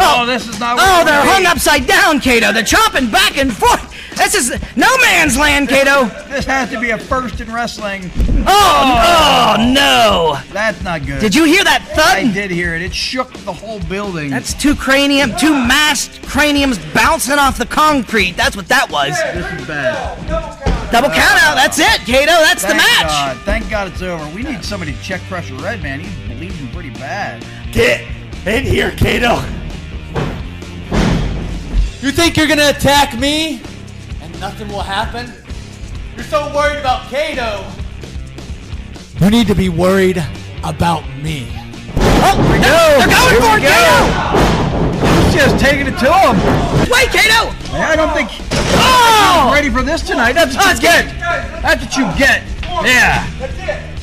Oh, this is not. Oh, they're hung upside down, Kato. They're chopping back and forth. This is no man's land, Kato. This has to be a first in wrestling. Oh, no. That's not good. Did you hear that thud? I did hear it. It shook the whole building. That's two masked craniums bouncing off the concrete. That's what that was. This is bad. Double count out. That's it, Kato. That's the match. God. Thank God it's over. We need somebody to check Pressure Red, man. He's bleeding pretty bad. Get in here, Kato. You think you're gonna attack me and nothing will happen? You're so worried about Kato. You need to be worried about me. Oh, they're going for it, Kato! Lucio's taking it to him. Wait, Kato! I don't think he's ready for this tonight. That's what you get. That's what you get. Yeah.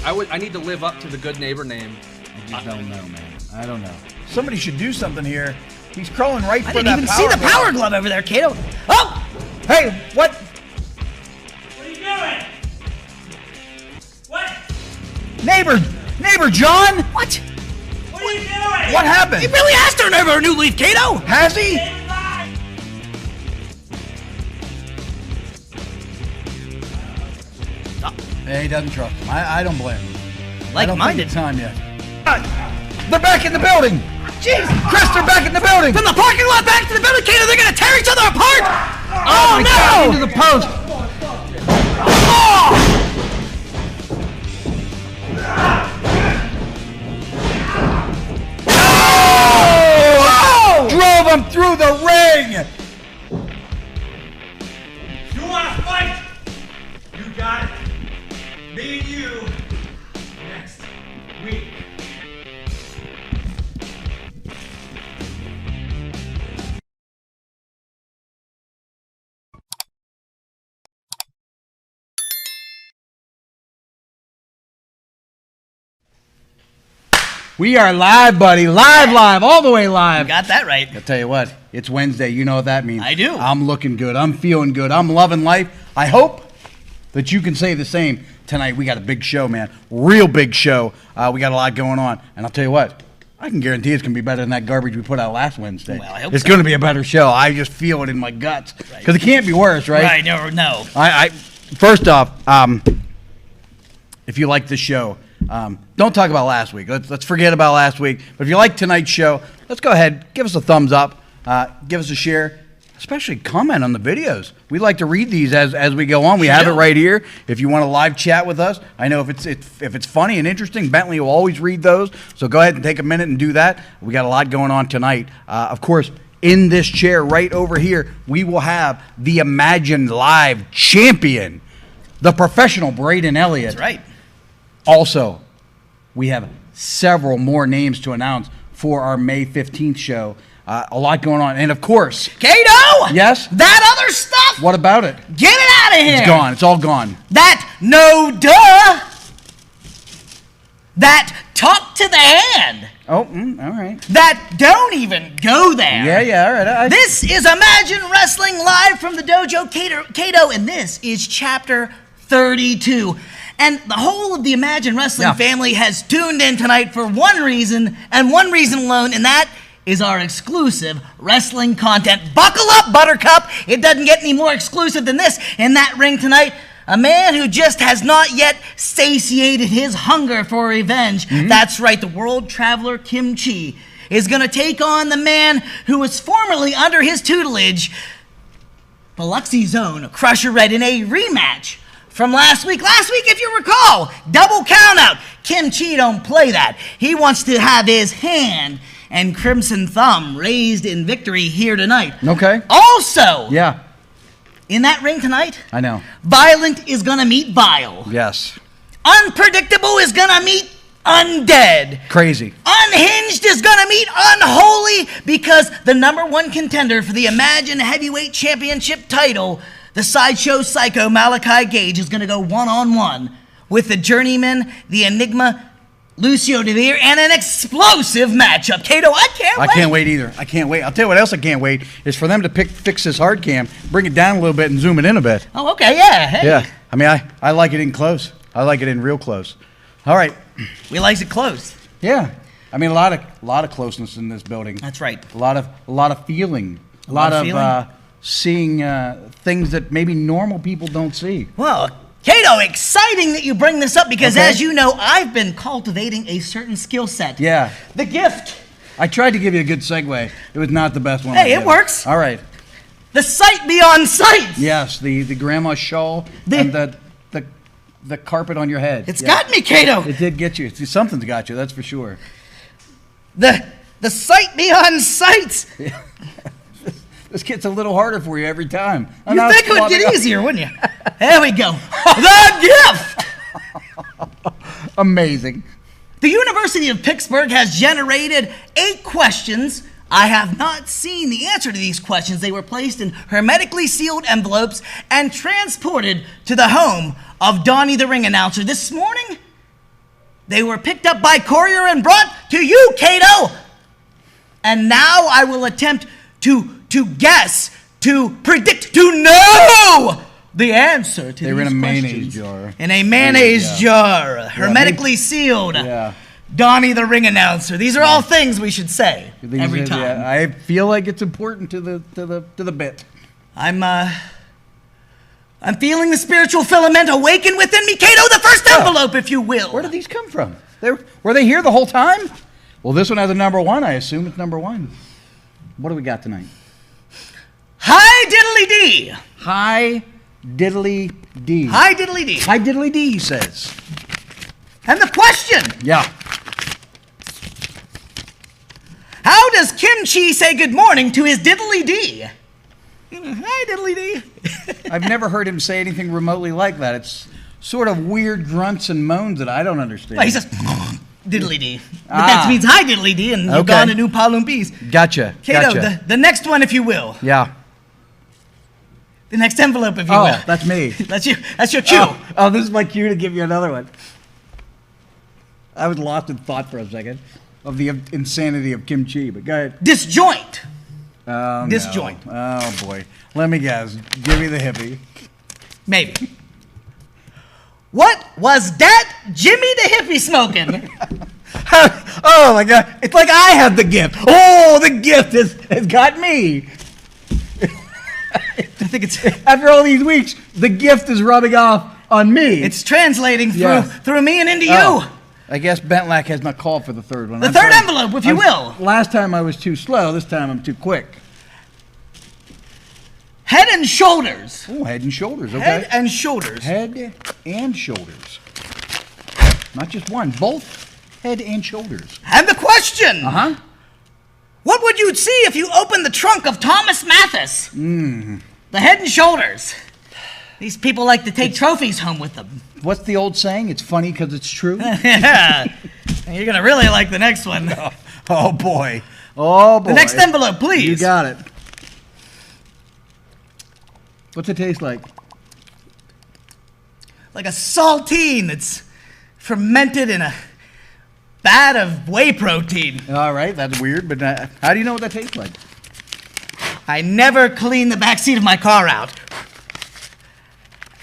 I need to live up to the good neighbor name. I just don't know, man. I don't know. Somebody should do something here. He's crawling right for I that didn't even see the power glove over there, Kato. Oh! Hey, what? What are you doing? What? Neighbor John? What? What are you doing? What happened? He really has turned over a new leaf, Kato! Has he? Hey, he doesn't trust him. I don't blame him. Like-minded. Time yet. They're back in the building. Jeez, Chris, they're back in the building. From the parking lot back to the building, Kato, they're gonna tear each other apart! Oh, no! Into the post. Oh! Oh! Drove him through the ring. You want to fight? You got it. Me and you next week. We are live, buddy. Live, all the way live. You got that right. I'll tell you what, it's Wednesday. You know what that means. I do. I'm looking good. I'm feeling good. I'm loving life. I hope that you can say the same. Tonight, we got a big show, man. Real big show. We got a lot going on. And I'll tell you what, I can guarantee it's going to be better than that garbage we put out last Wednesday. Well, I hope it's so. going to be a better show. I just feel it in my guts. Because it can't be worse, right? Right, no. First off, if you like this show, don't talk about last week. Let's forget about last week. But if you like tonight's show, let's go ahead, give us a thumbs up, give us a share, especially comment on the videos. We like to read these as we go on. We have it right here. If you want to live chat with us, I know if it's funny and interesting, Bentley will always read those. So go ahead and take a minute and do that. We got a lot going on tonight. Of course, in this chair right over here, we will have the Imagine Live champion, the professional Braden Elliott. That's right. Also, we have several more names to announce for our May 15th show. A lot going on. And of course, Kato! Yes? That other stuff? What about it? Get it out of here! It's gone. It's all gone. That no duh! That talk to the hand! Oh, all right. That don't even go there! Yeah, all right. This is Imagine Wrestling live from the Dojo Kato, and this is Chapter 32. And the whole of the Imagine Wrestling family has tuned in tonight for one reason, and one reason alone, and that is our exclusive wrestling content. Buckle up, Buttercup! It doesn't get any more exclusive than this. In that ring tonight, a man who just has not yet satiated his hunger for revenge. That's right, the world traveler Chee is going to take on the man who was formerly under his tutelage, Biloxi's own Crusher Red, in a rematch from last week. Last week, if you recall, double count out. Chee don't play that. He wants to have his hand and Crimson Thumb raised in victory here tonight. Okay. Also, Yeah, in that ring tonight, I know. Violent is gonna meet Vile. Yes. Unpredictable is gonna meet Undead. Crazy. Unhinged is gonna meet Unholy, because the #1 contender for the Imagine Heavyweight Championship title, the Sideshow Psycho Malaki Gage, is gonna go one-on-one with the Journeyman, the Enigma, Lucio Deveer, and an explosive matchup. Kato, I can't wait. I can't wait either. I can't wait. I'll tell you what else I can't wait is for them to fix this hard cam, bring it down a little bit, and zoom it in a bit. Oh, okay, yeah. Hey. Yeah. I mean, I like it in close. I like it in real close. All right. We likes it close. Yeah. I mean, a lot of closeness in this building. That's right. A lot of feeling. A lot of seeing things that maybe normal people don't see. Well, Cato, exciting that you bring this up because, Okay. as you know, I've been cultivating a certain skill set. Yeah. The gift. I tried to give you a good segue. It was not the best one. Hey, it works. All right. The sight beyond sight. Yes, the grandma shawl and the carpet on your head. It's got me, Cato. It did get you. Something's got you, that's for sure. The sight beyond sight. This gets a little harder for you every time. You think it would get easier, wouldn't you? There we go. The gift. Amazing. The University of Pittsburgh has generated 8 questions. I have not seen the answer to these questions. They were placed in hermetically sealed envelopes and transported to the home of Donnie the Ring Announcer. This morning, they were picked up by courier and brought to you, Cato. And now I will attempt to guess, to predict, to know the answer to They were these in a questions. mayonnaise jar. In a mayonnaise jar, hermetically sealed. Yeah. Donnie the Ring Announcer. These are all things we should say every time. Yeah, I feel like it's important to the bit. I'm feeling the spiritual filament awaken within me, Cato. The first envelope, if you will. Where did these come from? Were they here the whole time? Well, this one has a number 1. I assume it's number 1. What do we got tonight? Hi diddly dee. Hi diddly dee. Hi diddly dee. Hi diddly dee, he says. And the question: Yeah. how does Chee say good morning to his diddly dee? Hi diddly dee. I've never heard him say anything remotely like that. It's sort of weird grunts and moans that I don't understand. Well, he says diddly dee. But that means hi diddly dee, and you've Okay. gone to New Palumbees. Gotcha. Cato, Gotcha. the next one, if you will. Yeah. The next envelope, if you Oh, will. that's me. That's you. That's your cue. Oh, this is my cue to give you another one. I was lost in thought for a second of the insanity of Chee, but go ahead. Disjoint. Oh, Disjoint. No. Oh, boy. Let me guess. Give me the hippie. Maybe. What was that Jimmy the hippie smoking? Oh, my God. It's like I have the gift. Oh, the gift has got me. I think it's After all these weeks, the gift is rubbing off on me. it's translating through me and into Oh, you. I guess Bentlack has not called for the third one. The I'm third sorry. envelope, if you will. Last time I was too slow. This time I'm too quick. Head and shoulders. Oh, head and shoulders. Okay. Head and shoulders. Head and shoulders. Not just one. Both head and shoulders. And the question. Uh-huh. What would you see if you opened the trunk of Thomas Mathis? The head and shoulders. These people like to take trophies home with them. What's the old saying? It's funny because it's true. Yeah. You're going to really like the next one. Oh, boy. Oh, boy. The next envelope, please. You got it. What's it taste like? Like a saltine that's fermented in a vat of whey protein. All right, that's weird, but how do you know what that tastes like? I never clean the back seat of my car out.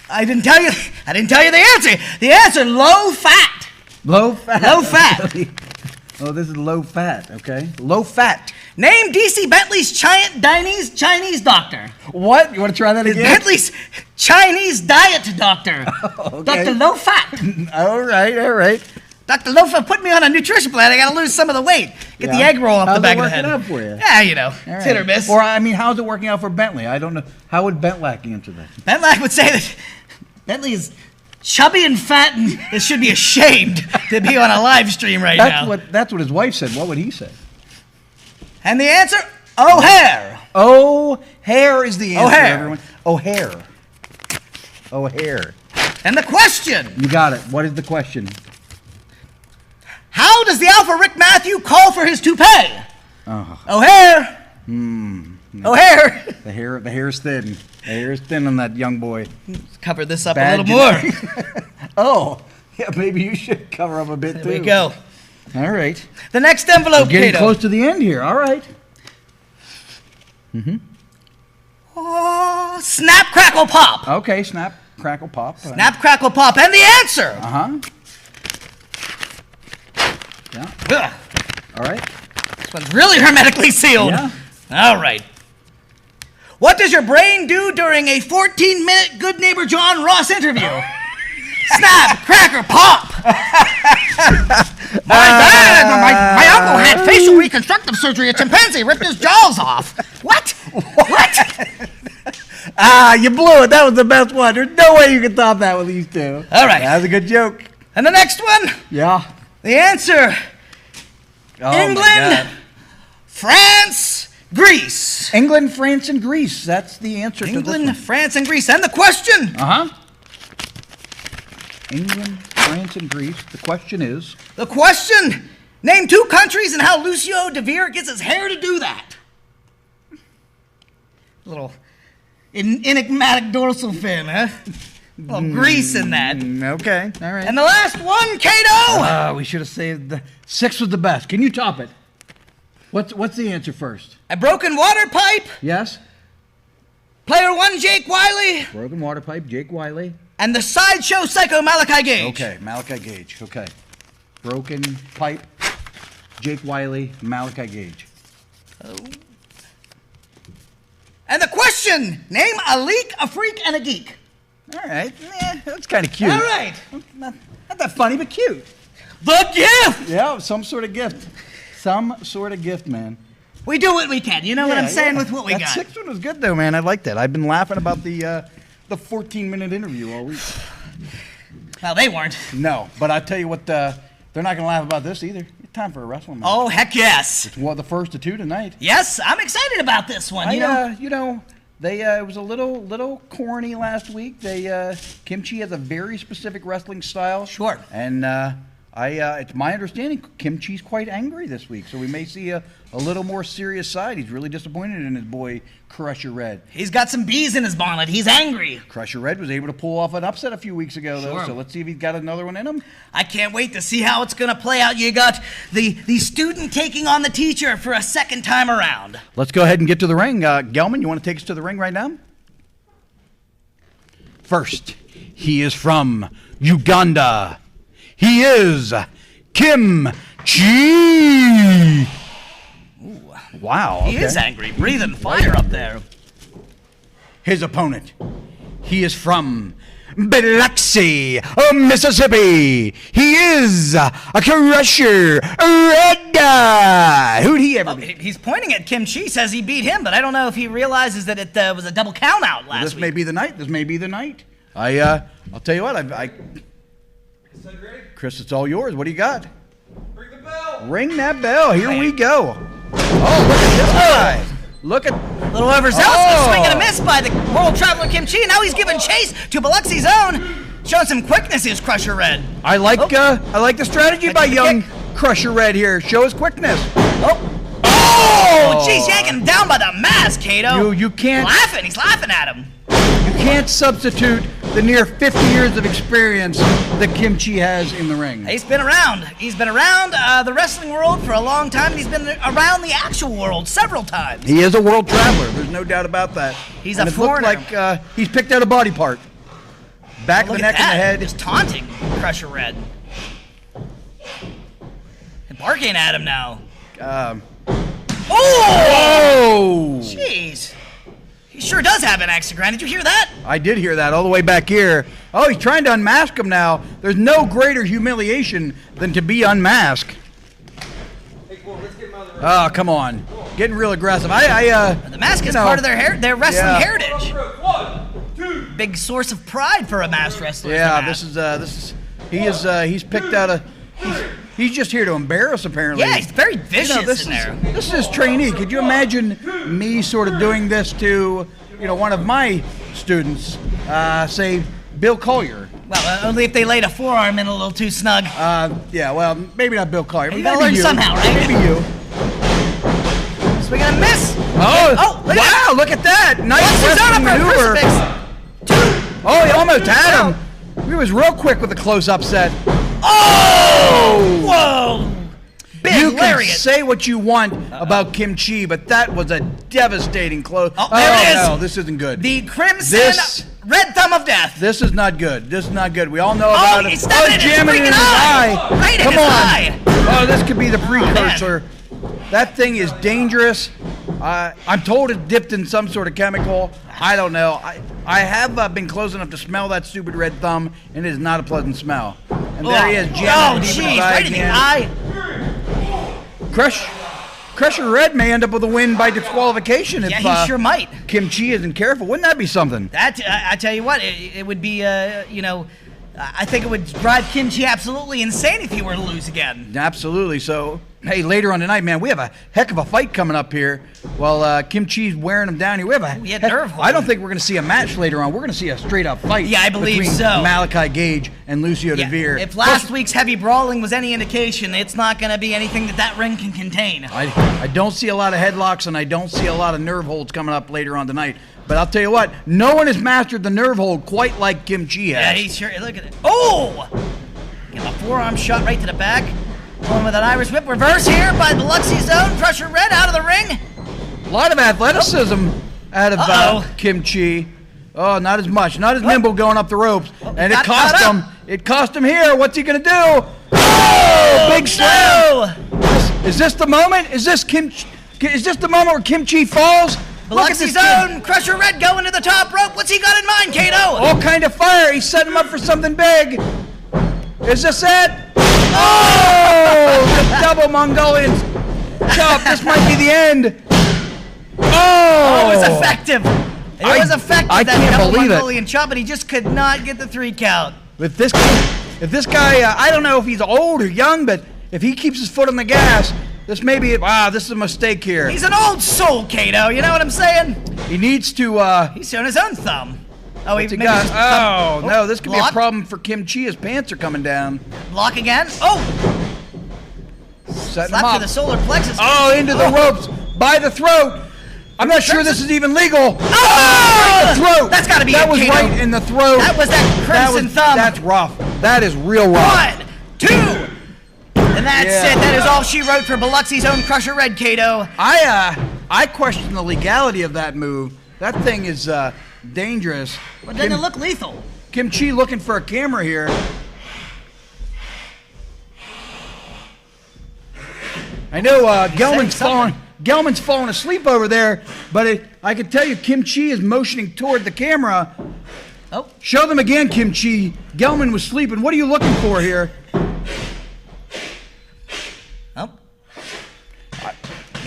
I didn't tell you the answer. The answer, low fat. Low fat. Low fat. Oh, this is low fat, okay? Low fat. Name D.C. Bentley's Chinese doctor. What? You want to try that again? Bentley's Chinese diet doctor. Okay. Dr. Low Fat. All right. Dr. Low Fat put me on a nutrition plan. I got to lose some of the weight. Get the Yeah. egg roll off How's the back it of the head. working out for you? Yeah, you know, All it's hit or right. miss. Or, I mean, how's it working out for Bentley? I don't know. How would Bentlack answer that? Bentley would say that Bentley is chubby and fat and it should be ashamed to be on a live stream right now. That's what his wife said. What would he say? And the answer, O'Hare. O'Hare is the answer, O'Hare. everyone. O'Hare. O'Hare. And the question, You got it. What is the question? how does the Alpha Rick Matthew call for his toupee? Oh, O'Hare. O'Hare. the hair is thin. The hair is thin on that young boy. Let's cover this up Bad a little more. Oh, yeah, maybe you should cover up a bit too. There we go. All right. The next envelope, Getting Cato. close to the end here. All right. Oh, snap, crackle, pop. Okay, snap, crackle, pop. Snap, crackle, pop. And the answer. Uh-huh. Yeah. Ugh. All right. This one's really hermetically sealed. Yeah. All right. What does your brain do during a 14-minute Good Neighbor John Ross interview? Snap, cracker, pop. My uncle had facial reconstructive surgery. A chimpanzee ripped his jaws off. What? What? You blew it. That was the best one. There's no way you can top that with these two. All right. That was a good joke. And the next one? Yeah. The answer. Oh, England, France, Greece. England, France, and Greece. That's the answer to this England, one. France, and Greece. And the question. Uh-huh. England, France, and Greece. The question is... The question. Name 2 countries and how Lucio Deveer gets his hair to do that. Little enigmatic dorsal fin, huh? A little grease in that. Okay, all right. And the last one, Cato! We should have saved the... 6 was the best. Can you top it? What's the answer first? A broken water pipe. Yes? Player 1, Jake Wiley. Broken water pipe, Jake Wiley. And the sideshow psycho, Malaki Gage. Okay, Malaki Gage. Okay. Broken pipe, Jake Wiley, Malaki Gage. Oh. And the question. Name a leak, a freak, and a geek. All right. That's kind of cute. All right. Not that funny, but cute. The gift. Yeah, some sort of gift. Some sort of gift, man. We do what we can. You know what I'm saying with what we that got. That 6th one was good, though, man. I like that. I've been laughing about the 14-minute interview all week. Well, they weren't. No, but I tell you what, they're not going to laugh about this either. It's time for a wrestling match. Oh, heck yes. It's the first of 2 tonight. Yes, I'm excited about this one. They it was a little corny last week. Kim Chee has a very specific wrestling style. Sure. And it's my understanding Kim Chee's quite angry this week, so we may see a little more serious side. He's really disappointed in his boy Crusher Red. He's got some bees in his bonnet. He's angry. Crusher Red was able to pull off an upset a few weeks ago, though. Sure. So let's see if he's got another one in him. I can't wait to see how it's going to play out. You got the student taking on the teacher for a second time around. Let's go ahead and get to the ring. Gelman, you want to take us to the ring right now? First, he is from Uganda. He is Kim Chee. Wow. He is angry, breathing fire up there. His opponent. He is from Biloxi, Mississippi. He is a Crusher Red. Who'd he ever be? He's pointing at Kim Chee, says he beat him, but I don't know if he realizes that it was a double count out last This week. may be the night. This may be the night. I'll tell you what. Chris, it's all yours. What do you got? Ring the bell. Ring that bell. Here we go. Oh, look at this guy. Look at... A little overzealous, swing and a miss by the world traveler Kim Chee. Now he's giving chase to Biloxi's own. Showing some quickness, is Crusher Red. I like the strategy by young Crusher Red here. Show his quickness. Oh, geez, yanking him down by the mask, Cato. You can't... He's laughing at him. You can't substitute the near 50 years of experience that Kim Chee has in the ring. He's been around. He's been around the wrestling world for a long time. He's been around the actual world several times. He is a world traveler. There's no doubt about that. He's and a it looked foreigner. like he's picked out a body part. Back of the neck and the head. Just taunting Crusher Red. And barking at him now. Oh! Jeez. He sure does have an axe to grind. Did you hear that? I did hear that all the way back here. Oh, he's trying to unmask him now. There's no greater humiliation than to be unmasked. Hey, come on, let's get him out of the ring. Oh, come on. Getting real aggressive. The mask is part of their wrestling heritage. 1, 2. Big source of pride for a masked wrestler. Yeah, he's picked out he's just here to embarrass, apparently. Yeah, he's very vicious in there. This is his trainee. Could you imagine me sort of doing this to, one of my students, say Bill Collier? Well, only if they laid a forearm in a little too snug. Yeah, well, maybe not Bill Collier. You gotta learn somehow, right? Maybe you. Swing and a miss. Wow, look at that. Nice wrestling maneuver. Oh, he almost had him. He was real quick with a close-up set. Oh! Whoa! Big you lariat. can say what you want about Kim Chee, but that was a devastating close. Oh, there it is. No, this isn't good. The crimson red thumb of death. This is not good. This is not good. We all know about it. He's stabbing it. Jamming it in his eye. Right in his eye. Oh, this could be the precursor. That thing is dangerous. I'm told it's dipped in some sort of chemical. I don't know. I have been close enough to smell that stupid red thumb, and it is not a pleasant smell. And there he is, jamming deep in his eye right in the again. eye. Crusher Red may end up with a win by disqualification if Yeah, he sure might. Kim Chee isn't careful. Wouldn't that be something? I tell you what, it would be, I think it would drive Kim Chee absolutely insane if he were to lose again. Absolutely. So, hey, later on tonight, man, we have a heck of a fight coming up here. While Kim Chee's wearing him down here, we have I don't think we're going to see a match later on. We're going to see a straight-up fight. Yeah, I believe between so. Malaki Gage and Lucio Deveer. If last week's heavy brawling was any indication, it's not going to be anything that ring can contain. I don't see a lot of headlocks, and I don't see a lot of nerve holds coming up later on tonight. But I'll tell you what, no one has mastered the nerve hold quite like Kim Chee has. Yeah, he's sure. Look at it. Oh! Get a forearm shot right to the back. Going with an Irish whip. Reverse here by Biloxi Zone. Crusher Red out of the ring. A lot of athleticism out of Kim Chee. Oh, not as much. Not as nimble going up the ropes. And it cost him. It cost him here. What's he going to do? Oh, big slam. Is this the moment? Is this the moment where Kim Chee falls? Biloxi Zone. Crusher Red going to the top rope. What's he got in mind, Kato? All kind of fire. He's setting him up for something big. Is this it? Oh! The double Mongolian chop. This might be the end. Oh! It was effective. It was effective. I that can't double believe Mongolian chop, but he just could not get the 3 count. If this guy, I don't know if he's old or young, but if he keeps his foot on the gas, this may be it. Wow, this is a mistake here. He's an old soul, Kato. You know what I'm saying? He needs to. He's showing his own thumb. Oh, he got. Oh no, this could be a problem for Kim Chee. His pants are coming down. Block again. Oh! Setting him Slap up. to the solar plexus. Oh, into the ropes by the throat. I'm not sure this is even legal. Oh! Right in the throat. That's got to be That it, was Kato. right in the throat. That was that crimson thumb. That's rough. That is real rough. 1, 2, and that's it. That is all she wrote for Biloxi's own Crusher Red, Kato. I question the legality of that move. That thing is dangerous. But doesn't it look lethal? Kim Chee looking for a camera here. I know Gelman's falling asleep over there, but I can tell you Kim Chee is motioning toward the camera. Oh. Show them again, Kim Chee. Gelman was sleeping. What are you looking for here? Oh.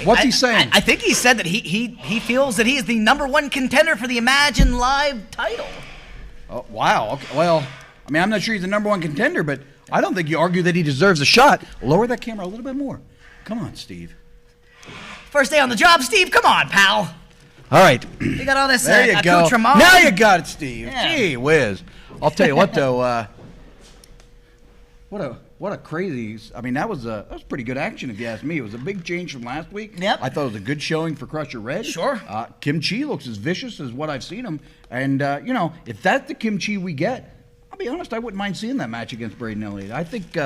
What's he saying? I think he said that he feels that he is the #1 contender for the Imagine Live title. Oh, wow. Okay. Well, I mean, I'm not sure he's the #1 contender, but I don't think you argue that he deserves a shot. Lower that camera a little bit more. Come on, Steve. First day on the job, Steve. Come on, pal. All right. You got all this There you go. accoutrement. Now you got it, Steve. Yeah. Gee whiz. I'll tell you what, though. What a crazy. I mean, that was pretty good action, if you ask me. It was a big change from last week. Yep. I thought it was a good showing for Crusher Red. Sure. Kim Chee looks as vicious as what I've seen him. And, if that's the Kim Chee we get, I'll be honest, I wouldn't mind seeing that match against Braden Elliott. I think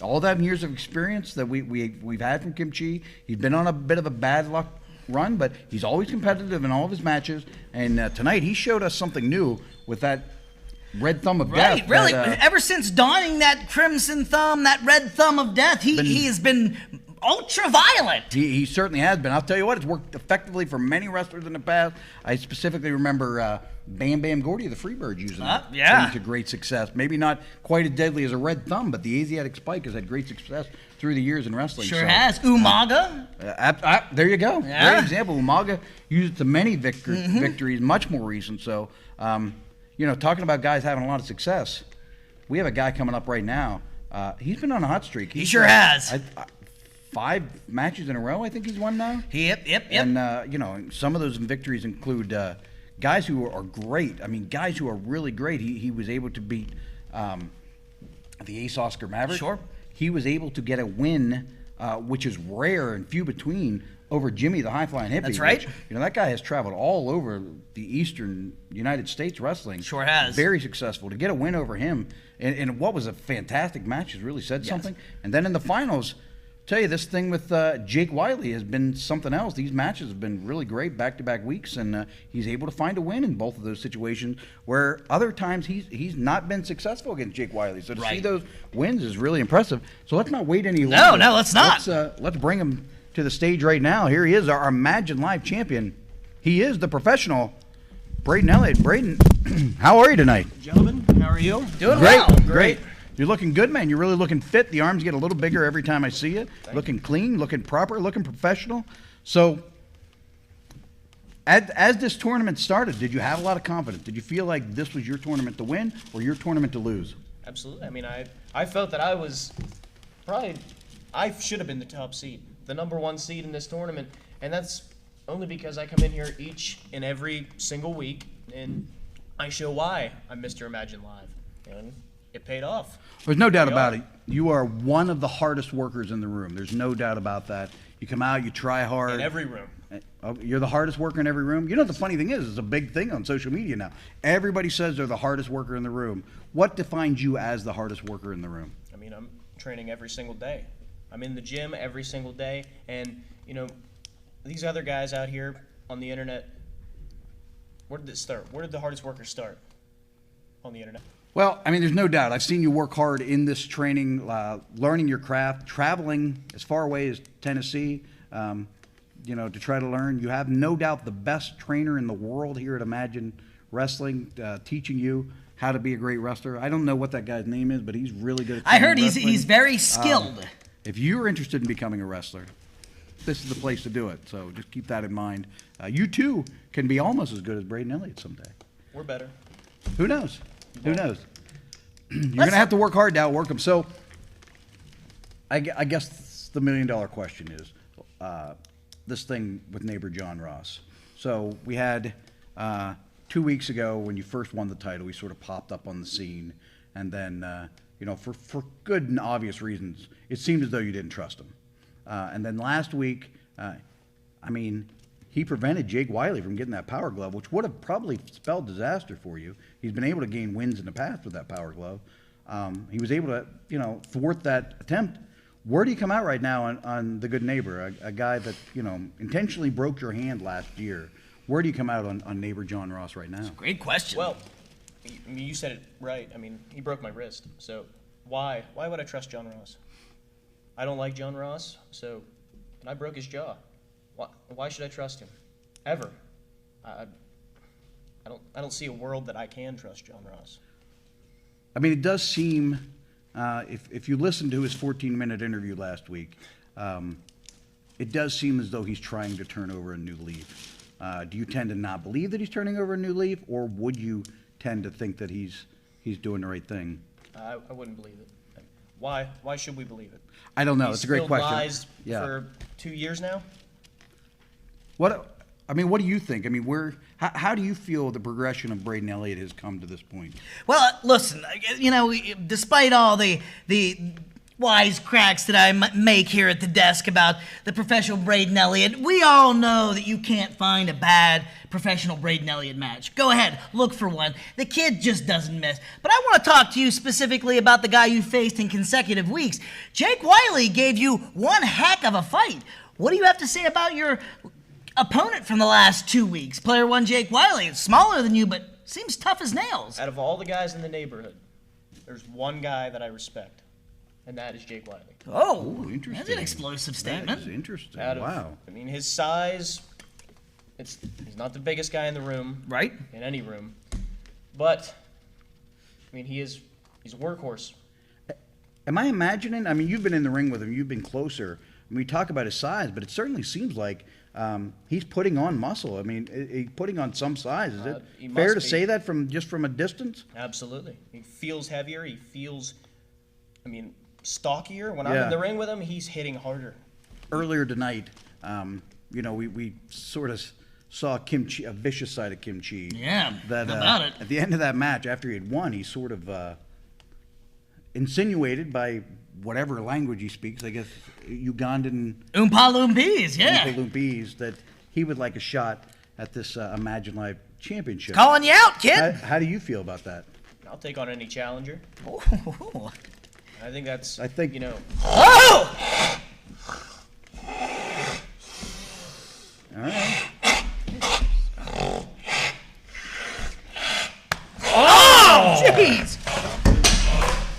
all that years of experience that we've had from Kim Chee, he's been on a bit of a bad luck run, but he's always competitive in all of his matches. And tonight he showed us something new with that red thumb of death. Right, really. Ever since donning that crimson thumb, that red thumb of death, he has been ultra violent. He certainly has been. I'll tell you what, it's worked effectively for many wrestlers in the past. I specifically remember Bam Bam Gordy, the Freebird, using it to great success. Maybe not quite as deadly as a red thumb, but the Asiatic Spike has had great success through the years in wrestling. Sure has. Umaga. There you go. Yeah. Great example. Umaga used it to many victories, much more recent. So, talking about guys having a lot of success, we have a guy coming up right now. He's been on a hot streak. He sure has. 5 matches in a row, I think he's won now. Yep. And, some of those victories include guys who are great. I mean, guys who are really great. He was able to beat the Ace Oscar Maverick. Sure. He was able to get a win, which is rare and few between, over Jimmy the High Flying Hippie. That's right. Which, that guy has traveled all over the eastern United States wrestling. Sure has. Very successful. To get a win over him, and what was a fantastic match, has really said something. And then in the finals, tell you, this thing with Jake Wiley has been something else. These matches have been really great back-to-back weeks, and he's able to find a win in both of those situations where other times he's not been successful against Jake Wiley. So to see those wins is really impressive. So let's not wait any longer. No, let's not. Let's bring him to the stage right now. Here he is, our Imagine Live champion. He is the professional Braden Elliott. Braden, how are you tonight? Gentlemen, how are you? Doing Great, well. great. You're looking good, man. You're really looking fit. The arms get a little bigger every time I see you. Looking clean, looking proper, looking professional. So, as this tournament started, did you have a lot of confidence? Did you feel like this was your tournament to win or your tournament to lose? Absolutely. I mean, I felt that I should have been the top seed, the #1 seed in this tournament, and that's only because I come in here each and every single week, and I show why I'm Mr. Imagine Live, and it paid off. There's no doubt about it. You are one of the hardest workers in the room. There's no doubt about that. You come out, you try hard. In every room. You're the hardest worker in every room. You know, the funny thing is, it's a big thing on social media now. Everybody says they're the hardest worker in the room. What defines you as the hardest worker in the room? I mean, I'm training every single day. I'm in the gym every single day, and, you know, these other guys out here on the internet, where did it start? Where did the hardest workers start on the internet? Well, I mean, there's no doubt. I've seen you work hard in this training, learning your craft, traveling as far away as Tennessee, to try to learn. You have no doubt the best trainer in the world here at Imagine Wrestling, teaching you how to be a great wrestler. I don't know what that guy's name is, but he's really good at I heard wrestling. he's very skilled. If you're interested in becoming a wrestler, this is the place to do it. So just keep that in mind. You, too, can be almost as good as Braden Elliott someday. We're better. Who knows? Who knows? You're going to have to work hard to outwork them. So I guess the million-dollar question is this thing with neighbor John Ross. So we had 2 weeks ago when you first won the title, we sort of popped up on the scene. And then, for good and obvious reasons, it seemed as though you didn't trust him. And then last week, he prevented Jake Wiley from getting that power glove, which would have probably spelled disaster for you. He's been able to gain wins in the past with that power glove. He was able to, thwart that attempt. Where do you come out right now on the good neighbor, a guy that, intentionally broke your hand last year? Where do you come out on neighbor John Ross right now? Great question. Well, I mean, you said it right. I mean, he broke my wrist. So why would I trust John Ross? I don't like John Ross, and I broke his jaw. Why should I trust him? Ever. I don't see a world that I can trust John Ross. I mean, it does seem, if you listen to his 14-minute interview last week, it does seem as though he's trying to turn over a new leaf. Do you tend to not believe that he's turning over a new leaf, or would you tend to think that he's doing the right thing? I wouldn't believe it. Why? Why should we believe it? I don't know. It's a great question. Lies for 2 years now. What do you think? I mean, how do you feel the progression of Braden Elliott has come to this point? Well, listen, despite all the wisecracks that I make here at the desk about the professional Braden Elliott, we all know that you can't find a bad professional Braden Elliott match. Go ahead, look for one. The kid just doesn't miss. But I want to talk to you specifically about the guy you faced in consecutive weeks. Jake Wiley gave you one heck of a fight. What do you have to say about your opponent from the last 2 weeks? Player one, Jake Wiley. It's smaller than you, but seems tough as nails. Out of all the guys in the neighborhood, there's one guy that I respect, and that is Jake Wiley. Oh, interesting. That's an explosive statement. That is interesting. Wow. I mean, his size, he's not the biggest guy in the room. Right. In any room. But, I mean, he's a workhorse. Am I imagining? I mean, you've been in the ring with him. You've been closer. We talk about his size, but it certainly seems like he's putting on muscle. I mean, he's putting on some size. Is it fair to say that from a distance? Absolutely. He feels heavier. He feels, stockier. When I'm in the ring with him, he's hitting harder. Earlier tonight, we sort of saw Kim Chee, a vicious side of Kim Chee. Yeah, how about it? At the end of that match, after he had won, he sort of insinuated by whatever language he speaks, I guess Ugandan Oompa Loompis, yeah. Oompa Loompis, that he would like a shot at this Imagine Live championship. Calling you out, kid. How do you feel about that? I'll take on any challenger. Ooh. I think that's, I think Oh! All right. Oh, jeez!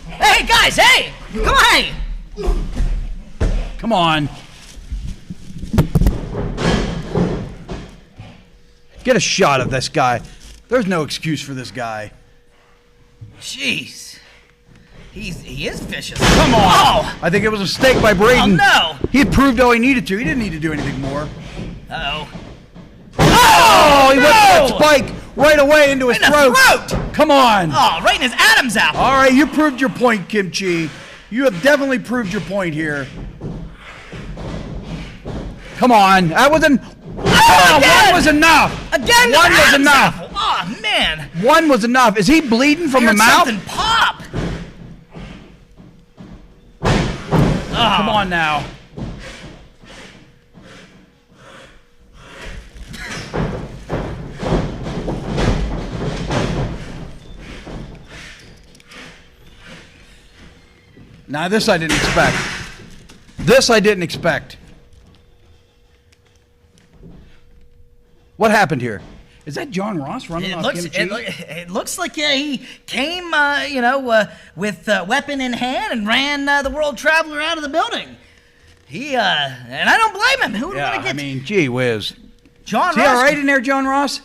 Hey, guys, hey! Come on, hey! Come on. Get a shot of this guy. There's no excuse for this guy. Jeez. He is vicious. Come on. Oh! I think it was a mistake by Braden. Oh, no. He had proved all he needed to. He didn't need to do anything more. Uh-oh. Oh, he no! went for that spike right away into his In the throat. Come on. Oh, right in his Adam's apple. All right, you proved your point, Kim Chee. You have definitely proved your point here. Come on. That wasn't... Oh, one was enough. Again, One was Adam's enough. apple. Oh, man. One was enough. Is he bleeding from I the heard mouth? something pop. Come on now. Now this I didn't expect. This I didn't expect. What happened here? Is that John Ross running off Kim Chee? It looks like he came, with weapon in hand and ran the World Traveler out of the building. And I don't blame him. Who would want to I get mean, gee whiz. John Is he Ross? all right in there, John Ross?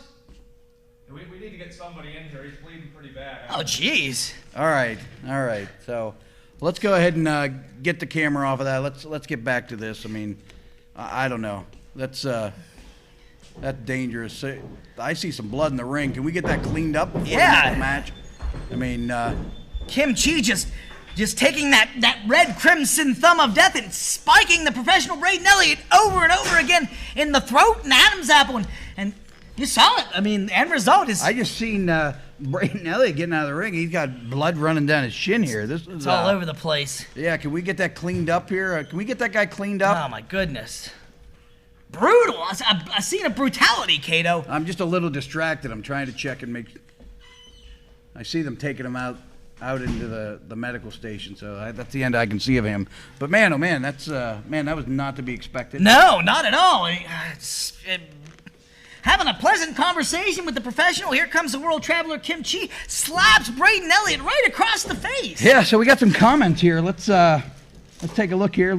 We need to get somebody in here. He's bleeding pretty bad. Oh, jeez. All right. So let's go ahead and get the camera off of that. Let's get back to this. I mean, I don't know. That's dangerous. I see some blood in the ring. Can we get that cleaned up before the next match? I mean, Kim Chee just taking that red crimson thumb of death and spiking the professional Braden Elliott over and over again in the throat and Adam's apple. And you saw it. I mean, the end result is... I just seen Braden Elliott getting out of the ring. He's got blood running down his shin here. This is It's all over the place. Yeah, can we get that cleaned up here? Can we get that guy cleaned up? Oh, my goodness. Brutal. I've seen a brutality, Cato. I'm just a little distracted. I'm trying to check and make... I see them taking him out into the medical station, so that's the end I can see of him. But man, oh man, that was not to be expected. No, not at all. Having a pleasant conversation with the professional, here comes the world traveler Kim Chee, slaps Braden Elliott right across the face. Yeah, so we got some comments here. Let's take a look here.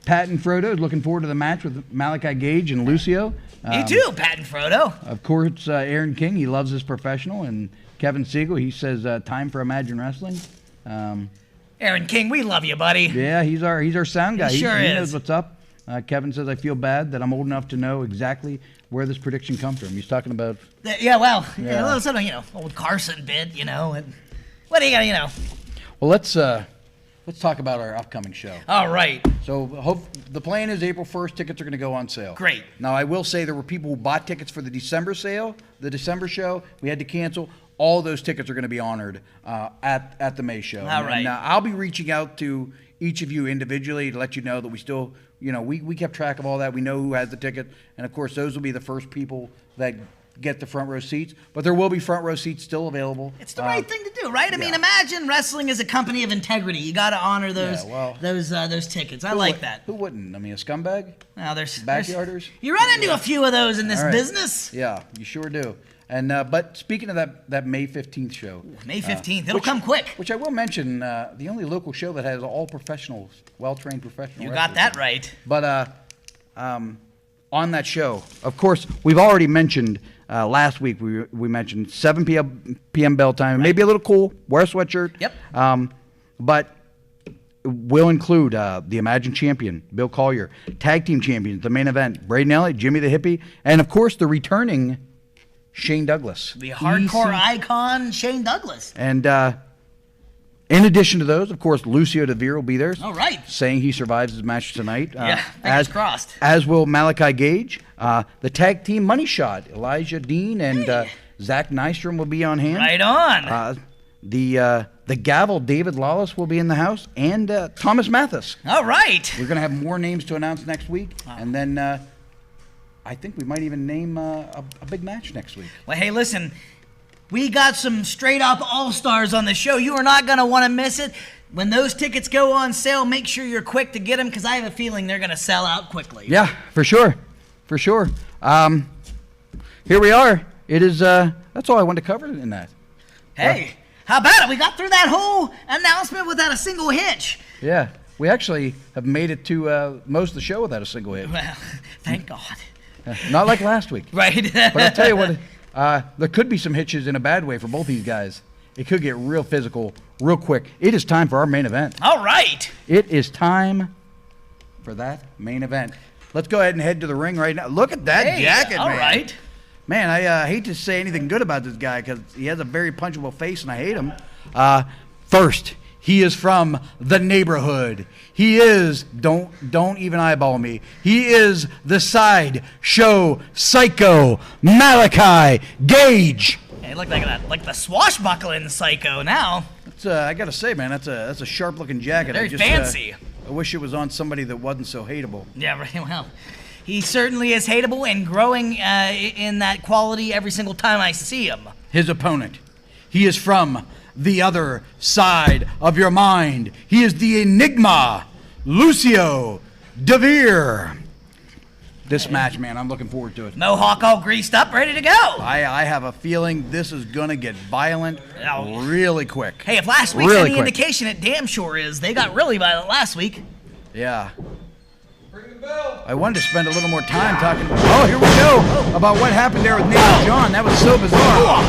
Pat and Frodo is looking forward to the match with Malaki Gage and Lucio. Me too, Pat and Frodo. Of course, Aaron King, he loves his professional, and Kevin Siegel, he says time for Imagine Wrestling. Aaron King, we love you, buddy. Yeah, he's our sound guy. He sure he is. knows what's up. Kevin says, I feel bad that I'm old enough to know exactly where this prediction comes from. He's talking about... A little something, old Carson bit, and what do you got, Well, let's talk about our upcoming show. All right. So the plan is April 1st, tickets are going to go on sale. Great. Now, I will say there were people who bought tickets for the December sale, the December show. We had to cancel. All those tickets are going to be honored at the May show. All right. And, I'll be reaching out to each of you individually to let you know that we still, we kept track of all that. We know who has the ticket. And, of course, those will be the first people that get the front row seats. But there will be front row seats still available. It's the right thing to do, right? I mean, Imagine Wrestling is a company of integrity. You got to honor those those tickets. I like that. Who wouldn't? I mean, a scumbag? Now, there's Backyarders? You run into a few of those in this business. Yeah, you sure do. And but speaking of that May 15th show, May 15th, it'll come quick. Which I will mention, the only local show that has all professionals, well-trained professionals. You got that right. But on that show, of course, we've already mentioned last week. We mentioned 7 p.m. bell time. Right. Maybe a little cool. Wear a sweatshirt. Yep. But will include the Imagine Champion, Bill Collier, Tag Team Champions, the main event, Braden Elliott, Jimmy the Hippie, and of course the returning Shane Douglas. The hardcore icon, Shane Douglas. And in addition to those, of course, Lucio Deveer will be there. All right. Saying he survives his match tonight. Fingers crossed. As will Malaki Gage. The tag team Money Shot, Elijah Dean and Zach Nystrom will be on hand. Right on. The Gavel, David Lawless will be in the house, and Thomas Mathis. All right. We're going to have more names to announce next week. And then... I think we might even name a big match next week. Well, hey, listen, we got some straight-up all-stars on the show. You are not going to want to miss it. When those tickets go on sale, make sure you're quick to get them because I have a feeling they're going to sell out quickly. Yeah, for sure. for sure. Here we are. It is. That's all I wanted to cover in that. Hey, how about it? We got through that whole announcement without a single hitch. Yeah, we actually have made it to most of the show without a single hit. Well, thank God. Not like last week. Right. But I'll tell you what, there could be some hitches in a bad way for both these guys. It could get real physical real quick. It is time for our main event. All right. It is time for that main event. Let's go ahead and head to the ring right now. Look at that jacket, all man. All right. Man, I hate to say anything good about this guy because he has a very punchable face and I hate him. First, he is from the neighborhood. He is, don't even eyeball me. He is the sideshow psycho, Malaki Gage. Hey, look like the swashbuckling psycho now. That's, I gotta say, man, that's a sharp looking jacket. Very fancy. I wish it was on somebody that wasn't so hateable. Yeah, right. Well, he certainly is hateable and growing in that quality every single time I see him. His opponent. He is from the other side of your mind. He is the Enigma, Lucio Deveer. This match, man, I'm looking forward to it. Mohawk all greased up, ready to go. I have a feeling this is going to get violent really quick. Hey, if last week's any indication, it damn sure is. They got really violent last week. Yeah. I wanted to spend a little more time talking about, here we go, about what happened there with Nate John. That was so bizarre.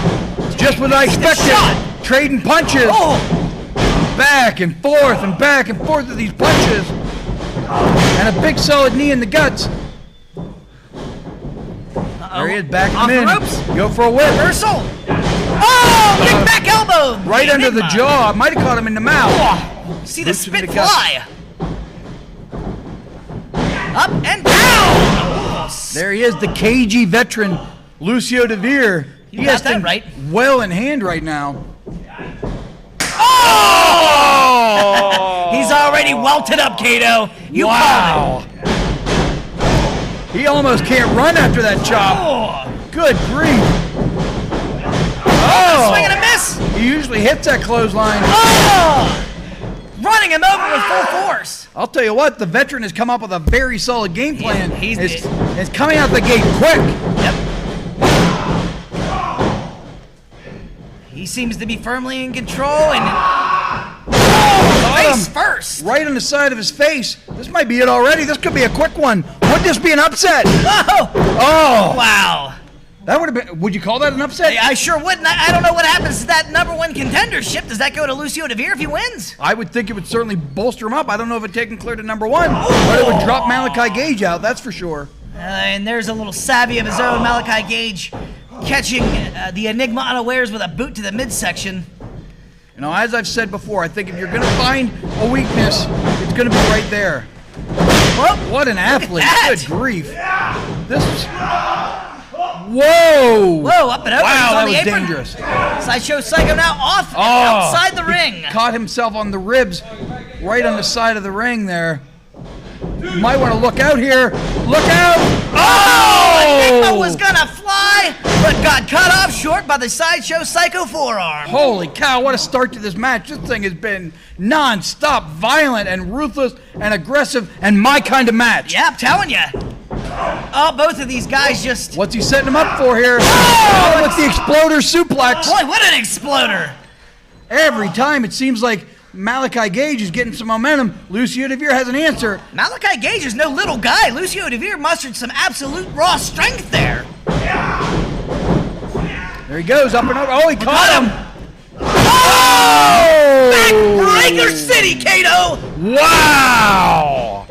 Just what I expected. Trading punches. Back and forth with these punches. And a big solid knee in the guts. There he is, back him in. Ropes. Go for a whip. Reversal. Oh, big back elbow. Right under the jaw. Might have caught him in the mouth. See the spit fly. Up and down. There he is, the cagey veteran, Lucio Deveer. He has that right. Well in hand right now. Oh! He's already welted up, Kato. You called it. He almost can't run after that chop. Oh. Good grief. Swing and a miss. He usually hits that clothesline. Oh! Running him over with full force. I'll tell you what, the veteran has come up with a very solid game plan. He's coming out the gate quick. Yep. He seems to be firmly in control and face first. Right on the side of his face. This might be it already. This could be a quick one. Would this be an upset? Oh! Wow. That would have been. Would you call that an upset? I sure wouldn't. I don't know what happens to that #1 contendership. Does that go to Lucio Deveer if he wins? I would think it would certainly bolster him up. I don't know if it'd take him clear to #1, but it would drop Malaki Gage out. That's for sure. And there's a little savvy of his own, Malaki Gage, catching the Enigma unawares with a boot to the midsection. You know, as I've said before, I think if you're going to find a weakness, it's going to be right there. What an athlete! Good grief! This is. Whoa! Whoa, up and over. Wow, that was dangerous. Sideshow Psycho now off and outside the ring. Caught himself on the ribs, right on the side of the ring there. You might want to look out here. Look out! Oh! Enigma was gonna fly, but got cut off short by the Sideshow Psycho forearm. Holy cow, what a start to this match. This thing has been non-stop violent and ruthless and aggressive and my kind of match. Yeah, I'm telling you. Oh, both of these guys just... What's he setting him up for here? With the exploder suplex. Boy, what an exploder. Every time it seems like Malaki Gage is getting some momentum. Lucio Deveer has an answer. Malaki Gage is no little guy. Lucio Deveer mustered some absolute raw strength there. There he goes, up and over. Oh, he caught him. Oh! Backbreaker City, Kato. Wow.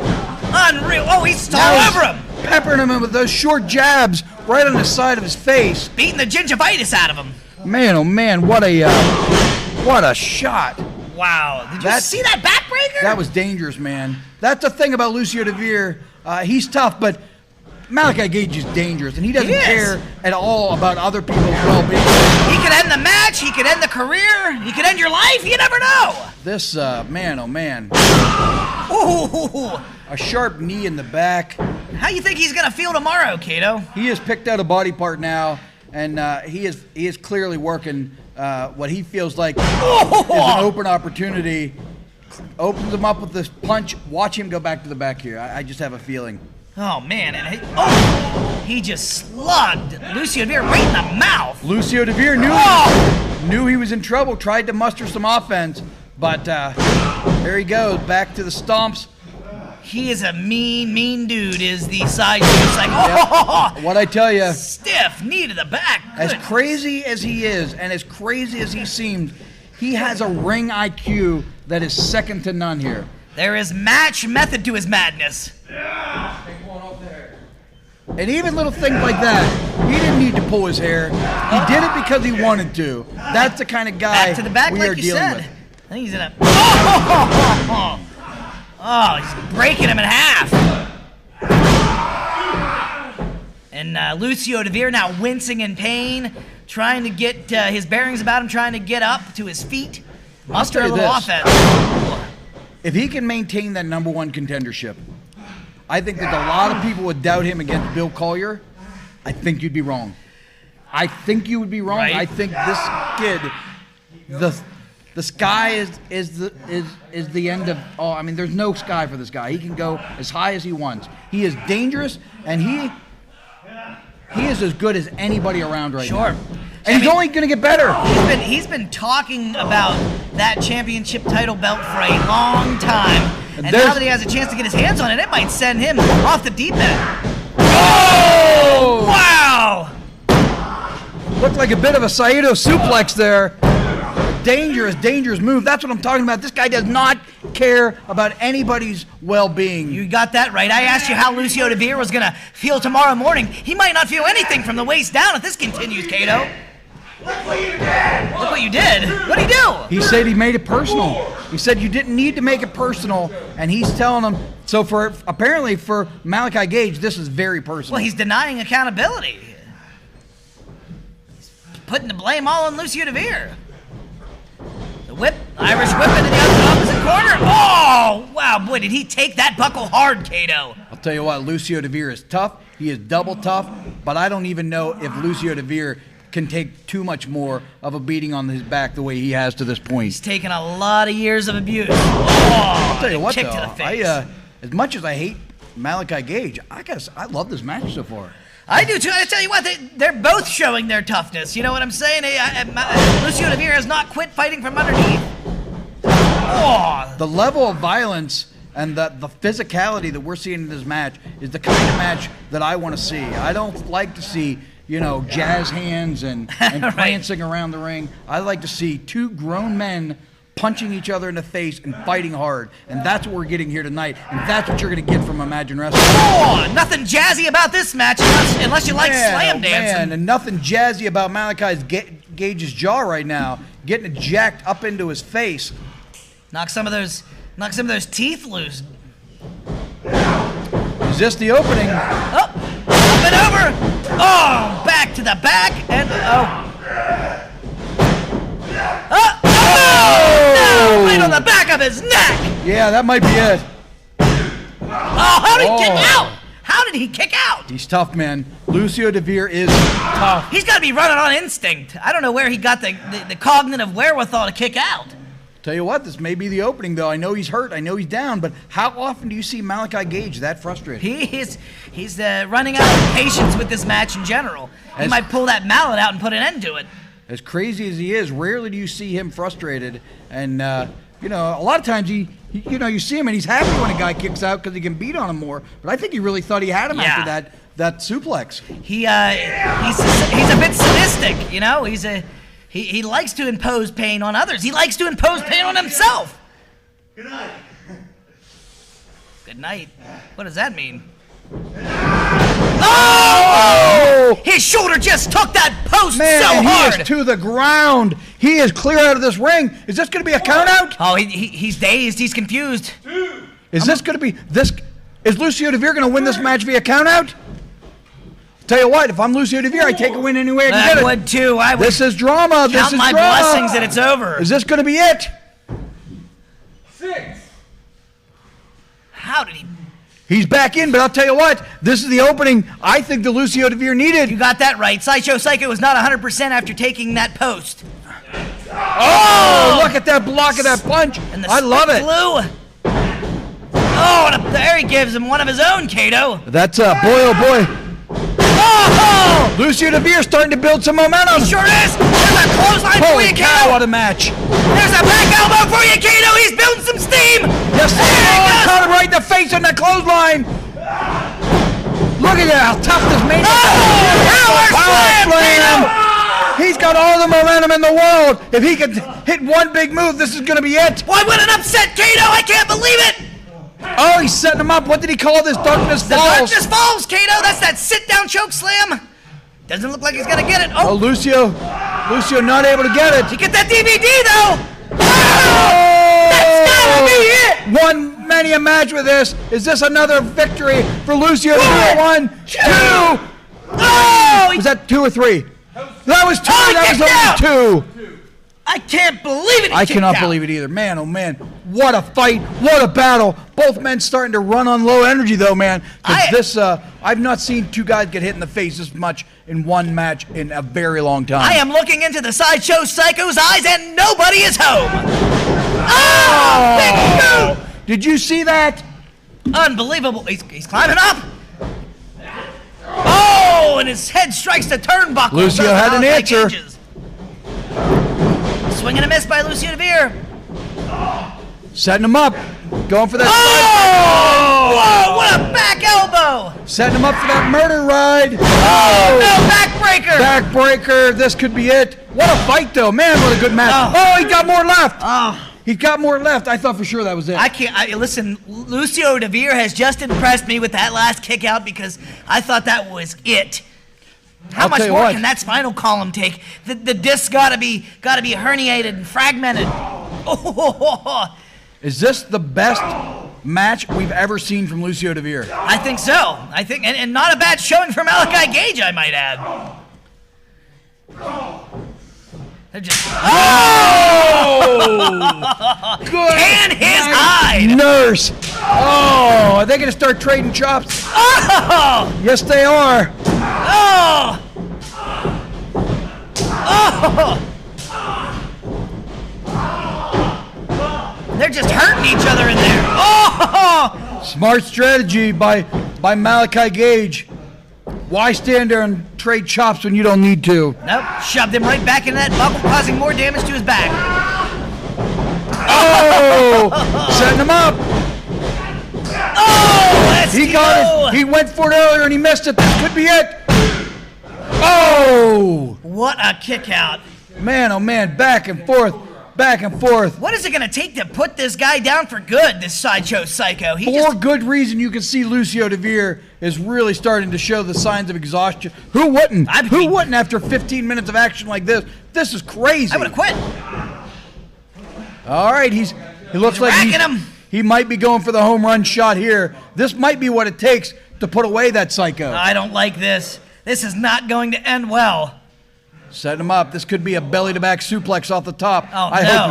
Unreal. Oh, he's all over him. Peppering him with those short jabs right on the side of his face. Beating the gingivitis out of him. Man, oh man, what a shot. Wow. Did you see that backbreaker? That was dangerous, man. That's the thing about Lucio Deveer. He's tough, but Malaki Gage is dangerous, and he doesn't care at all about other people's well-being. He could end the match. He could end the career. He could end your life. You never know. This, man, oh man. Ooh. A sharp knee in the back. How you think he's going to feel tomorrow, Kato? He has picked out a body part now, and he is clearly working what he feels like is an open opportunity. Opens him up with this punch. Watch him go back to the back here. I just have a feeling. Oh, man. And he just slugged Lucio Deveer right in the mouth. Lucio Deveer knew he was in trouble, tried to muster some offense, but there he goes, back to the stomps. He is a mean dude, is the side show. Like, What I tell you, stiff knee to the back. as crazy as he is and as crazy as he seems, he has a ring IQ that is second to none here. There is match method to his madness. And even little things like that, he didn't need to pull his hair. He did it because he wanted to. That's the kind of guy Back to the back, we are like you dealing said. with. I think he's in a. Oh, he's breaking him in half. And Lucio Deveer now wincing in pain, trying to get his bearings about him, trying to get up to his feet, muster a tell you little this. offense. If he can maintain that #1 contendership, I think that a lot of people would doubt him against Bill Collier. I think you'd be wrong. I think you would be wrong. Right. I think this kid, the sky is the end of. Oh, I mean, there's no sky for this guy. He can go as high as he wants. He is dangerous, and he is as good as anybody around right now. Sure. And he's only going to get better. He's been talking about that championship title belt for a long time. And now that he has a chance to get his hands on it, it might send him off the deep end. Oh! Wow! Looked like a bit of a Saito suplex there. Dangerous move. That's what I'm talking about. This guy does not care about anybody's well-being. You got that right. I asked you how Lucio Deveer was going to feel tomorrow morning. He might not feel anything from the waist down if this continues, Cato. Look what you did! Look what you did. What'd he do? He said he made it personal. He said you didn't need to make it personal, and he's telling him. So apparently for Malaki Gage, this is very personal. Well, he's denying accountability. He's putting the blame all on Lucio Deveer. The whip, Irish whip into the opposite corner. Oh, wow, boy, did he take that buckle hard, Cato. I'll tell you what, Lucio Deveer is tough. He is double tough, but I don't even know if Lucio Deveer can take too much more of a beating on his back the way he has to this point. He's taken a lot of years of abuse. I'll tell you what, kick though, to the face. as much as I hate Malaki Gage, I love this match so far. I do too. I tell you what, they're both showing their toughness. You know what I'm saying? Lucio Deveer has not quit fighting from underneath. Oh. The level of violence and the physicality that we're seeing in this match is the kind of match that I want to see. I don't like to see, jazz hands and Right. prancing around the ring. I like to see two grown men punching each other in the face and fighting hard. And that's what we're getting here tonight. And that's what you're going to get from Imagine Wrestling. Oh, nothing jazzy about this match unless you like slam dancing. Man, and nothing jazzy about Malaki Gage's jaw right now. Getting it jacked up into his face. Knock some of those teeth loose. Is this the opening? Up and over. Oh, back to the back and no, right on the back of his neck. Yeah, that might be it. Oh, how did he kick out? How did he kick out? He's tough, man. Lucio Deveer is tough. He's got to be running on instinct. I don't know where he got the cognitive wherewithal to kick out. Tell you what, this may be the opening, though. I know he's hurt. I know he's down. But how often do you see Malaki Gage that frustrated? He's running out of patience with this match in general. He might pull that mallet out and put an end to it. As crazy as he is, rarely do you see him frustrated. And, a lot of times you see him and he's happy when a guy kicks out because he can beat on him more. But I think he really thought he had him after that suplex. He's a bit sadistic, He likes to impose pain on others. He likes to impose pain on himself. Good night. Good night. What does that mean? Oh! His shoulder just took that post so hard. He is to the ground. He is clear out of this ring. Is this going to be a count out? Oh, he's dazed. He's confused. Is this going to be this? Is Lucio Deveer going to win this match via count out? Tell you what, if I'm Lucio Deveer, I take a win anyway I can get it. I would too. I would. This is drama. Count my blessings that it's over. Is this going to be it? 6. How did he? He's back in, but I'll tell you what, this is the opening I think that Lucio Deveer needed. You got that right. Sideshow Psycho was not 100% after taking that post. Oh, look at that block of that punch. And the I love it. Blue. Oh, and there he gives him one of his own, Kato. That's boy, oh boy. Oh! Lucio Deveer starting to build some momentum. He sure is. There's a clothesline for Holy you, cow, Kato. what a match. There's a back elbow for you, Kato. He's building some steam. Yes, There he goes. caught him right in the face on that clothesline. Look at that, how tough this man is. Power slam, Kato. He's got all the momentum in the world. If he could hit one big move, this is going to be it. Boy, what an upset, Kato. I can't believe it. Oh, he's setting him up. What did he call this? Darkness The Falls. darkness falls, Kato. That's that sit-down choke slam. Doesn't look like he's going to get it. Oh, Oh, Lucio not able to get it. you get that DVD, though. Oh! That's gotta be it. Won many a match with this. Is this another victory for Lucio? 1, 2. Oh, Was that 2 or 3? That was 2. Oh, That was only 2. I can't believe it. I cannot believe it either. Man, oh man, what a fight, what a battle. Both men starting to run on low energy though, man. I've not seen two guys get hit in the face this much in one match in a very long time. I am looking into the Sideshow Psycho's eyes and nobody is home. Oh, big move. Did you see that? Unbelievable. He's climbing up. Oh, and his head strikes the turnbuckle. Lucio had an answer. Swing and a miss by Lucio Deveer. Setting him up. Going for that. Oh! Whoa, what a back elbow. Setting him up for that murder ride. Oh, no, backbreaker. Backbreaker. This could be it. What a fight, though. Man, what a good match. Oh, he got more left. Oh. He got more left. I thought for sure that was it. Listen, Lucio Deveer has just impressed me with that last kick out because I thought that was it. How much more can that spinal column take? The disc gotta be herniated and fragmented. Oh, Is this the best match we've ever seen from Lucio Deveer? I think so. I think, and not a bad showing for Malaki Gage, I might add. They're just Good. and his hide. Nurse. Oh, are they going to start trading chops? Oh, Yes, they are. oh, oh. They're just hurting each other in there. Oh, Smart strategy by Malaki Gage. Why stand there and trade chops when you don't need to? nope, shoved him right back in that bubble, causing more damage to his back. Oh, setting him up. Oh, He got it. He went for it earlier and he missed it. This could be it. Oh, What a kick out. man, oh man, back and forth, back and forth. What is it going to take to put this guy down for good, this Sideshow Psycho? For good reason, you can see Lucio Deveer is really starting to show the signs of exhaustion. Who wouldn't? Who wouldn't after 15 minutes of action like this? This is crazy. I would have quit. All right, he looks like racking him. he might be going for the home run shot here. This might be what it takes to put away that psycho. I don't like this. This is not going to end well. Setting him up. This could be a belly-to-back suplex off the top. Oh, I no. hope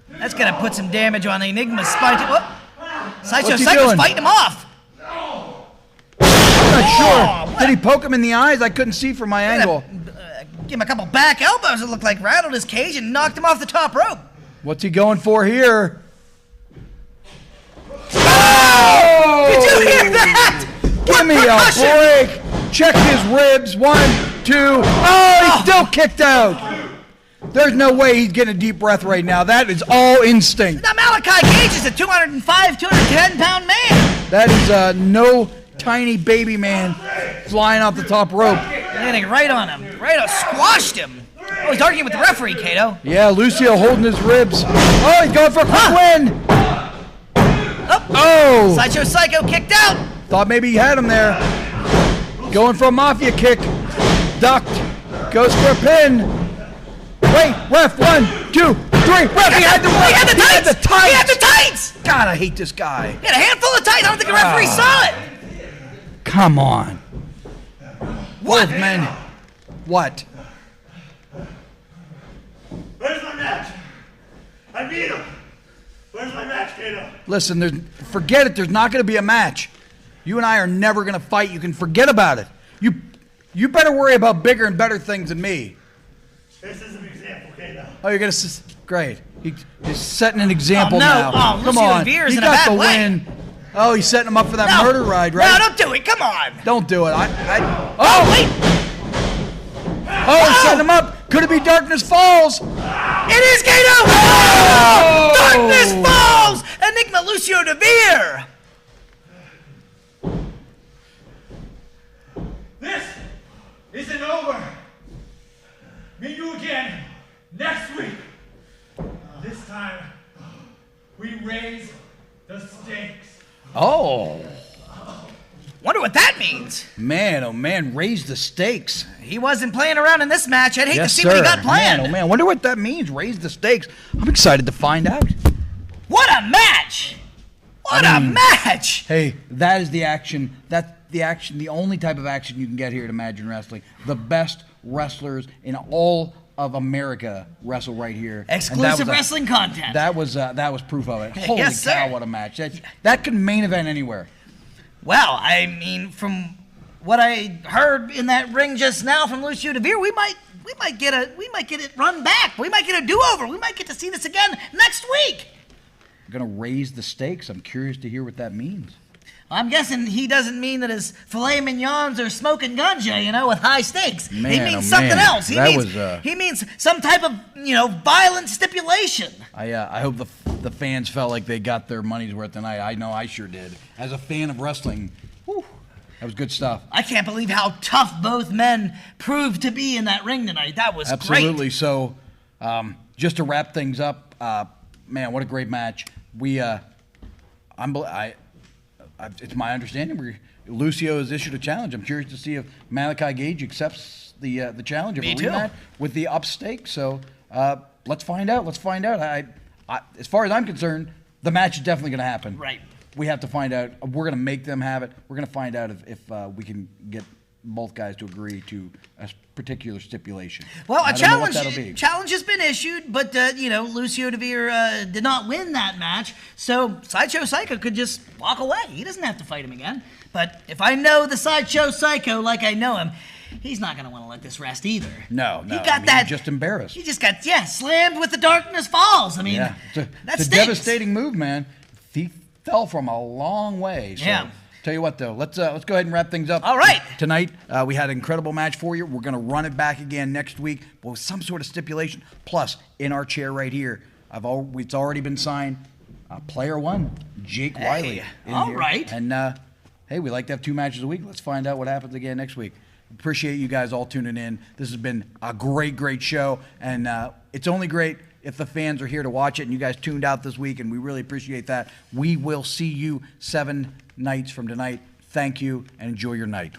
not. That's going to put some damage on Enigma's spine. Sideshow What's he Psycho's doing? fighting him off. I'm not sure. what Did he poke him in the eyes? I couldn't see from my angle. Give him a couple back elbows, it looked like, rattled his cage and knocked him off the top rope. What's he going for here? Oh! Did you hear that? Give me a break. Check his ribs. 1, 2. Oh, he's still kicked out. There's no way he's getting a deep breath right now. That is all instinct. Now, Malaki Gage is a 205, 210-pound man. That is no tiny baby man flying off the top rope. Landing right on him. Right on, squashed him. Oh, he's arguing with the referee, Kato. Yeah, Lucio holding his ribs. Oh, he's going for a quick win. Oh! Sideshow Psycho kicked out. Thought maybe he had him there. Going for a mafia kick. Ducked. Goes for a pin. Wait, ref, 1, 2, 3. Ref, he had the He had the tights. tights. He had the tights. God, I hate this guy. He had a handful of tights. I don't think the referee saw it. Come on. What? Both men. What? Where's my match? I need him. Where's my match, Kato? Listen, forget it. There's not going to be a match. You and I are never going to fight. You can forget about it. You better worry about bigger and better things than me. This is an example, Kato. Oh, you're going to... Great. He's setting an example Oh, no. now. Oh, Come Lucio on. Deveer's He in a got bad the way. win. Oh, he's setting him up for that No. murder ride, right? No, don't do it. Come on. Don't do it. Oh, wait. Oh, he's setting him up. Could it be Darkness Falls? It is Kato. Oh! Darkness Falls. Enigma Lucio Deveer. This isn't over. Meet you again next week. This time, we raise the stakes. Oh. Wonder what that means. Man, oh man, raise the stakes. He wasn't playing around in this match. I'd hate Yes, to see sir. what he got planned. Man, oh man, wonder what that means. Raise the stakes. I'm excited to find out. What a match! What I a mean- match! Hey, that is the action. That's the action, the only type of action you can get here at Imagine Wrestling. The best wrestlers in all of America wrestle right here. And Exclusive that was wrestling content. That was proof of it. Holy Yes, cow, sir. what a match. That could main event anywhere. Well, I mean, from what I heard in that ring just now from Lucio Deveer, we might get it run back. We might get a do-over. We might get to see this again next week. Gonna raise the stakes. I'm curious to hear what that means. I'm guessing he doesn't mean that his filet mignons are smoking ganja, with high stakes. He Man, means oh, something man. else. He That means was, he means some type of violent stipulation. I hope the fans felt like they got their money's worth tonight. I know I sure did. As a fan of wrestling, whew, that was good stuff. I can't believe how tough both men proved to be in that ring tonight. That was Absolutely. great. So, just to wrap things up, man, what a great match. It's my understanding Lucio has issued a challenge. I'm curious to see if Malaki Gage accepts the challenge of Me a too. rematch with the up stake. So let's find out. Let's find out. As far as I'm concerned, the match is definitely going to happen. Right. We have to find out. We're going to make them have it. We're going to find out if we can get both guys to agree to a particular stipulation. Well, I a don't know what that'll be. challenge has been issued, but Lucio Deveer did not win that match, so Sideshow Psycho could just walk away. He doesn't have to fight him again. But if I know the Sideshow Psycho like I know him, he's not going to want to let this rest either. No. He got I mean, that. You're just embarrassed. He just got slammed with the Darkness Falls. I mean, Yeah, that it's a stinks. devastating move, man. He fell from a long way. So, Yeah. Tell you what, though, let's go ahead and wrap things up. All right. Tonight, we had an incredible match for you. We're going to run it back again next week, but with some sort of stipulation. Plus, in our chair right here, it's already been signed. Player one, Jake Wiley. all here. right. And hey, we like to have 2 matches a week. Let's find out what happens again next week. Appreciate you guys all tuning in. This has been a great show, and it's only great if the fans are here to watch it and you guys tuned out this week, and we really appreciate that. We will see you 7 nights from tonight. Thank you, and enjoy your night.